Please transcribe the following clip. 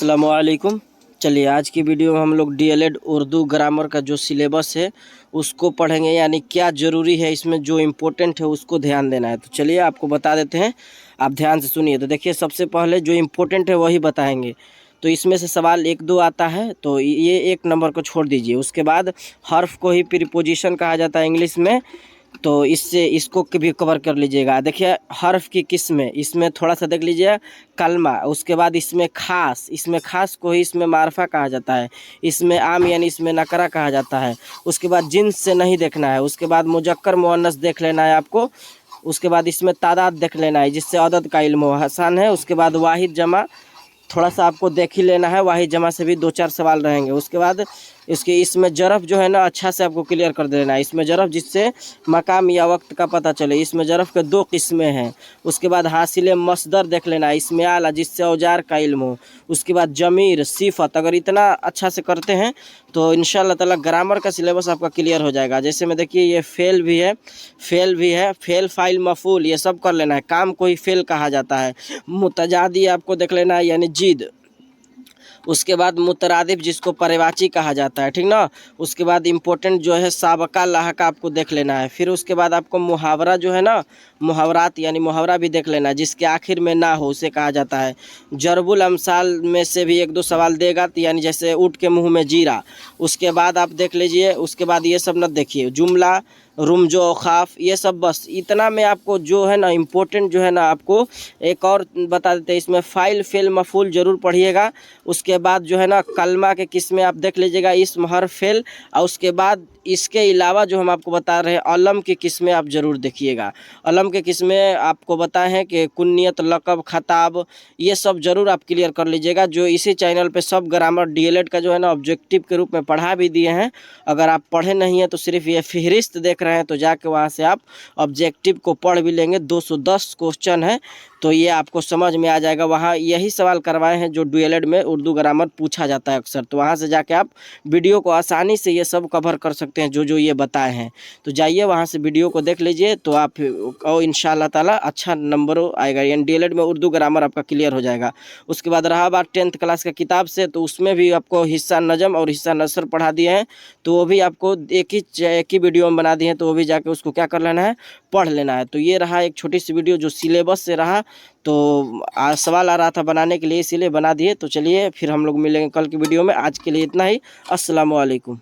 अस्सलामुअलैकुम। चलिए आज की वीडियो में हम लोग डीएलएड उर्दू ग्रामर का जो सिलेबस है उसको पढ़ेंगे, यानी क्या ज़रूरी है इसमें, जो इम्पोर्टेंट है उसको ध्यान देना है। तो चलिए आपको बता देते हैं, आप ध्यान से सुनिए। तो देखिए, सबसे पहले जो इम्पोर्टेंट है वही बताएंगे। तो इसमें से सवाल एक दो आता है तो ये एक नंबर को छोड़ दीजिए। उसके बाद हर्फ को ही प्रीपोजिशन कहा जाता है इंग्लिश में, तो इससे इसको भी कवर कर लीजिएगा। देखिए हर्फ की किस्में, इसमें थोड़ा सा देख लीजिए कलमा। उसके बाद इसमें खास को ही इसमें मारफा कहा जाता है। इसमें आम यानी इसमें नकरा कहा जाता है। उसके बाद जिन्स से नहीं देखना है। उसके बाद मुजक्कर मुअन्नस देख लेना है आपको। उसके बाद इसमें तादाद देख लेना है, जिससे अदद का इल्म आसान है। उसके बाद वाहिद जमा थोड़ा सा आपको देख ही लेना है, वाहिद जमा से भी दो चार सवाल रहेंगे। उसके बाद इसमें ज़रफ़ जो है ना अच्छा से आपको क्लियर कर देना है। इसमें ज़रफ़ जिससे मकाम या वक्त का पता चले। इसमें ज़रफ़ के दो किस्में हैं। उसके बाद हासिल मसदर देख लेना है, इसमें आला जिससे औजार का इल्म हो। उसके बाद जमीर सिफत, अगर इतना अच्छा से करते हैं तो इंशाअल्लाह ताला ग्रामर का सिलेबस आपका क्लियर हो जाएगा। जैसे में देखिए ये फेल भी है, फेल फाइल मफूल, ये सब कर लेना है। काम को ही फेल कहा जाता है। मुतजादी आपको देख लेना है, यानी जिद। उसके बाद मुतरादिफ जिसको पर्यवाची कहा जाता है, ठीक ना। उसके बाद इम्पोर्टेंट जो है साबका लाहका आपको देख लेना है। फिर उसके बाद आपको मुहावरा जो है ना, मुहावरात यानी मुहावरा भी देख लेना है, जिसके आखिर में ना हो उसे कहा जाता है। जरबुल अमसाल में से भी एक दो सवाल देगा, तो यानी जैसे ऊँट के मुँह में जीरा। उसके बाद आप देख लीजिए, उसके बाद ये सब न देखिए, जुमला रुमजो खाफ, ये सब बस इतना में आपको जो है ना इम्पोर्टेंट जो है ना, आपको एक और बता देते हैं। इसमें फ़ाइल फेल मफूल ज़रूर पढ़िएगा। उसके बाद जो है ना कलमा के किस्में आप देख लीजिएगा, इस्म हर्फ फेल। और उसके बाद इसके अलावा जो हम आपको बता रहे हैं अलम की किस्में आप ज़रूर देखिएगा। अलम के किस्में आपको बताए हैं कि कुन्नियत, लक़ब, खताब, ये सब ज़रूर आप क्लियर कर लीजिएगा। जो इसी चैनल पे सब ग्रामर डीएलएड का जो है ना ऑब्जेक्टिव के रूप में पढ़ा भी दिए हैं। अगर आप पढ़े नहीं हैं तो सिर्फ ये फहरिस्त देख रहे हैं तो जाके वहाँ से आप ऑब्जेक्टिव को पढ़ भी लेंगे। 210 क्वेश्चन है तो ये आपको समझ में आ जाएगा। वहाँ यही सवाल करवाए हैं जो डीएलएड में उर्दू ग्रामर पूछा जाता है अक्सर। तो वहाँ से जाके आप वीडियो को आसानी से ये सब कवर कर सकते हैं जो ये बताए हैं। तो जाइए वहाँ से वीडियो को देख लीजिए, तो आप और इंशाअल्लाह ताला अच्छा नंबर आएगा, यानी डीएलएड में उर्दू ग्रामर आपका क्लियर हो जाएगा। उसके बाद रहा बात 10th क्लास का किताब से, तो उसमें भी आपको हिस्सा नज़म और हिस्सा नसर पढ़ा दिए हैं। तो वो भी आपको एक ही वीडियो में बना दिए हैं, तो वो भी जाके उसको क्या कर लेना है, पढ़ लेना है। तो ये रहा एक छोटी सी वीडियो जो सिलेबस से रहा। तो सवाल आ रहा था बनाने के लिए, इसीलिए बना दिए। तो चलिए फिर हम लोग मिलेंगे कल की वीडियो में। आज के लिए इतना ही। अस्सलामु अलैकुम।